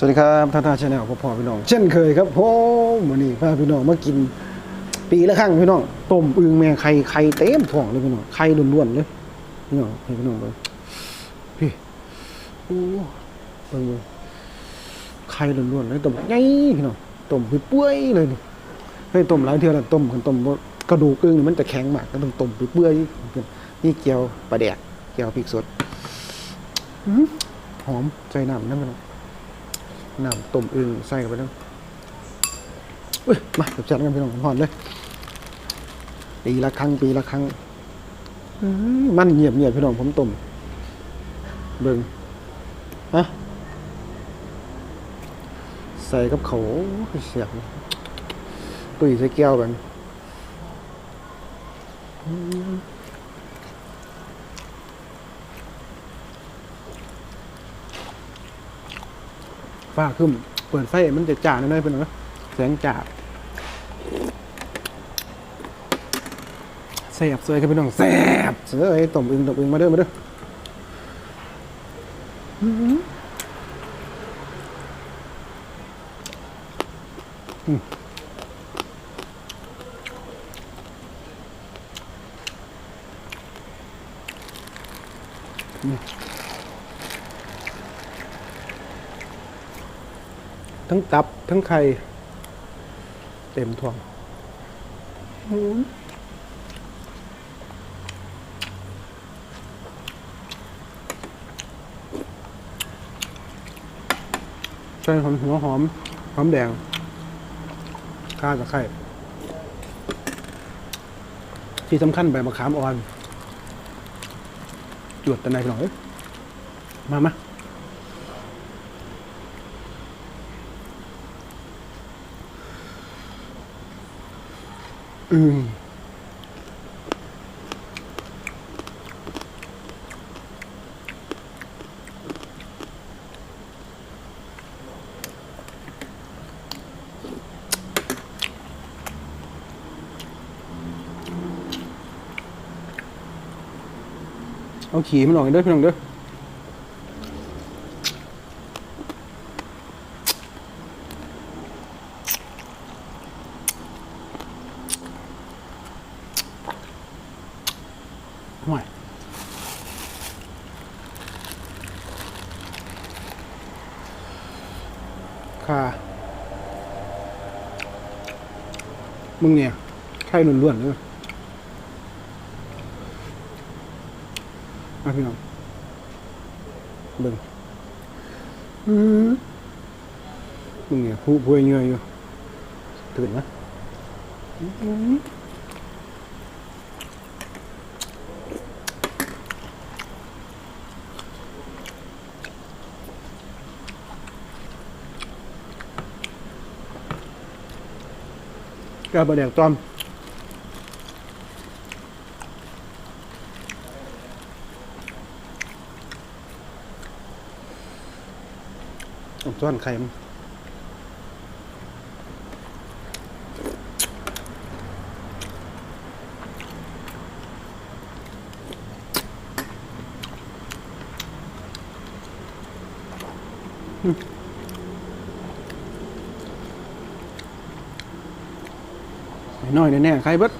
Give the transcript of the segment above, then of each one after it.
สวัสดีครับท่านชาแนลพ่อพี่น้องเช่นเคยครับผมวันนี้พาพี่น้องมากินปีละครั้งพี่น้องต้มอึ่งแม่ไข่เต็มท้องเลยพี่น้องไข่ล้วนๆเลยพี่น้องให้พี่น้องเบิ่งพี่โอ้เบิ่งไข่ล้วนๆเลยต้มใหญ่พี่น้องต้มเปื่อยๆเลยนี่ให้ต้มหลายเทื่อแล้วต้มกระดูกอึ่งนี่มันจะแข็งมากก็ต้องต้มเปื่อยๆนี่เกี๊ยวปลาแดกเกี๊ยวพริกสดหอมใจน้ำนั่นพี่น้องน้ำต้มอึ่งใส่กันไปแล้วมาจัดกันพี่น้องหอมเลยปีละครั้งมันเงียบพี่น้องผมต้มเบิ่งฮะใส่กับเขาเสียบตุ๋ยใส่แก้วกันฟ้าขึ้นเปิดไฟมันจะจ่าหน่อยๆเป็นไงแสงจ่าแสบสวยครับพี่น้องแสบเสือไอ้ต้มอึ่งมาเด้อทั้งตับทั้งไข่เต็มท้องใช่หัวหอมแดงข้ากับไข่ที่สำคัญใบมะขามอ่อนจวดแต่ไหนหน่อยมาเอาขี่มันออกเด้อพี่น้องเด้อห่วยค่ะมึงเนี่ยไข่ล้วนๆเลยพี่น้องเบิ่งมึงเนี่ยผู้ป่วยเงยอยู่ตื่นนะกระบะแดกตอมส่วนไข่มันน้อยแน่ๆไข่เบิด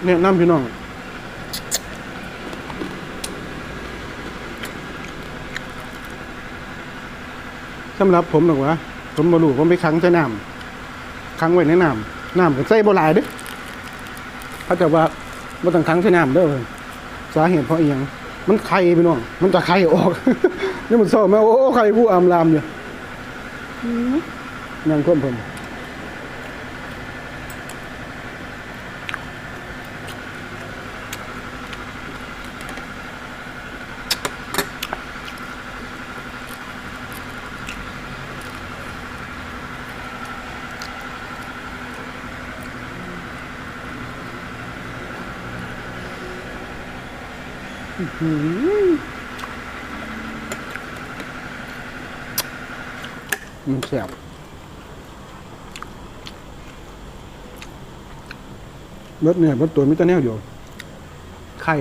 เนี่ยน้ำพี่น้องสำหรับผมหรอกวะผมบ่รู้ผมไปขังใส่น้ำขังไว้ในน้ำก็ใส่บ่หลายเด้เขาจะว่าบ่ต้องขังใส่น้ำเด้อสาเหตุเพราะอีหยังมันไข่พี่น้องมันจะไข่ออกนี่มันโซ่แม่โอ้ไข่ผู้อำลามอยู่ยังควบผม มันแซ่บเบิดเนี่ยเบิดตัวมิตรแนวเดียวไข่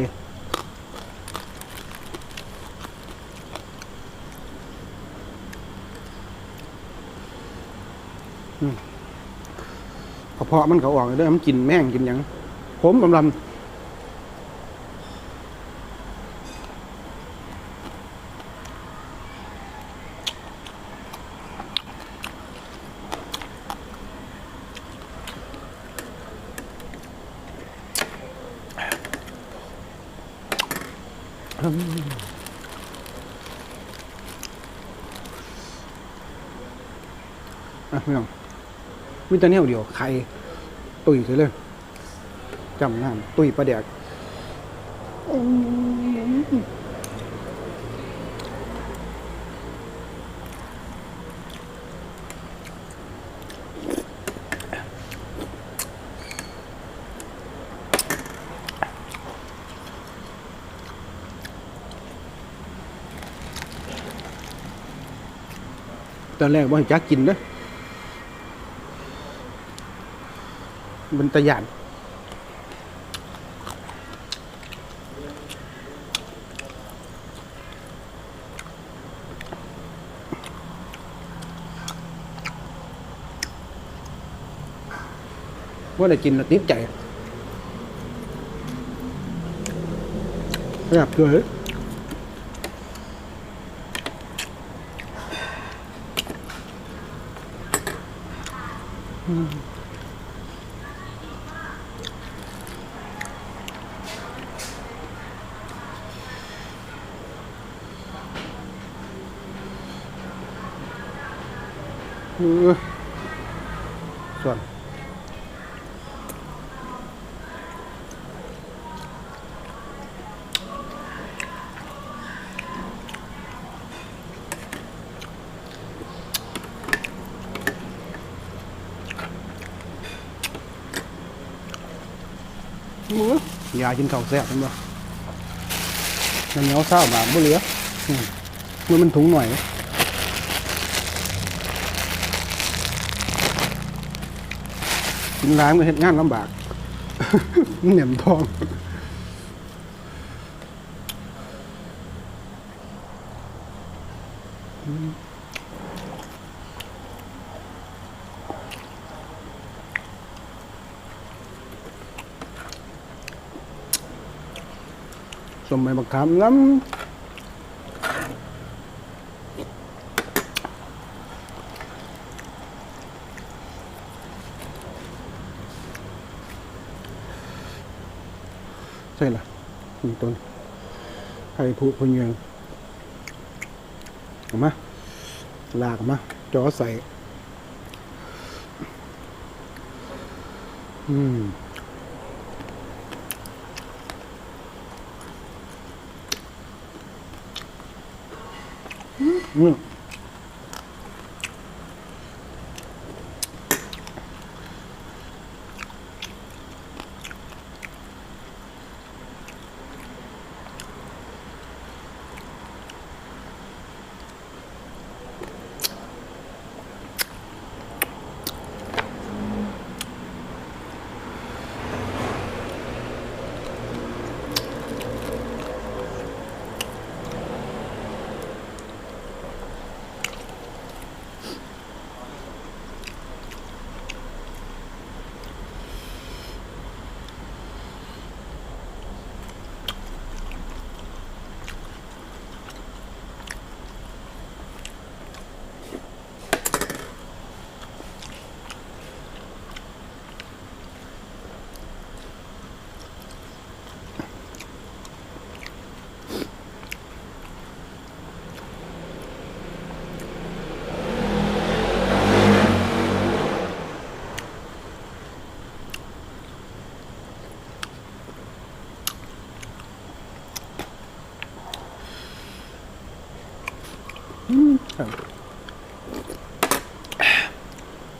กระเพาะมันเขาออกเลยเด้อมันกินแม่งกินหยังผมลำไม่ต้องมิตรแนวเดียวไข่ตุยเลยจำน้ำตุยปลาแดกตอนแรกว่าให้จักกินเด้อมันตะหยานว่าได้กินแล้วติดใจแบบเกลือส่วนยากินข้าวแซ่บมันบ่มันเหนียวเศร้าบาบ่เหลือมันถุงหน่อยกินร้านก็เฮ็ดงานลำบากเหนี่ยมทองสมัยบักขามน้ำใช่ล่ะนี่ต้นไข่ผูพเยืองเอามาลากมาจ่อใส่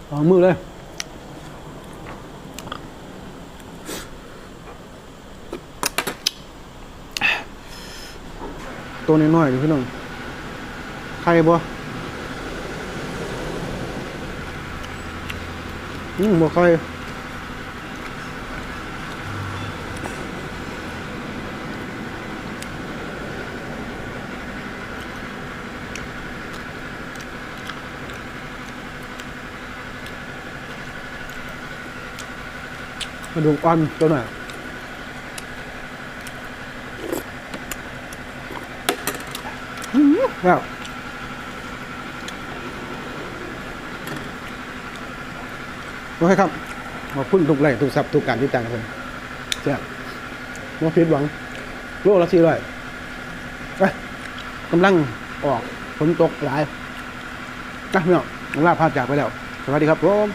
เอามือเลย ตัวน้อยๆนี่พี่น้องไข่บ่บ่ไข่กระดูกอ่อนตัวหน่อยแล้วโอเคครับขอบคุณทุกไลค์ทุกซับทุกการติดตามครับผมเจ้าบ่ผิดหวังโลละ400ไปกำลังออกฝนตกหลายนะพี่น้องลาพาจากไปแล้วสวัสดีครับผม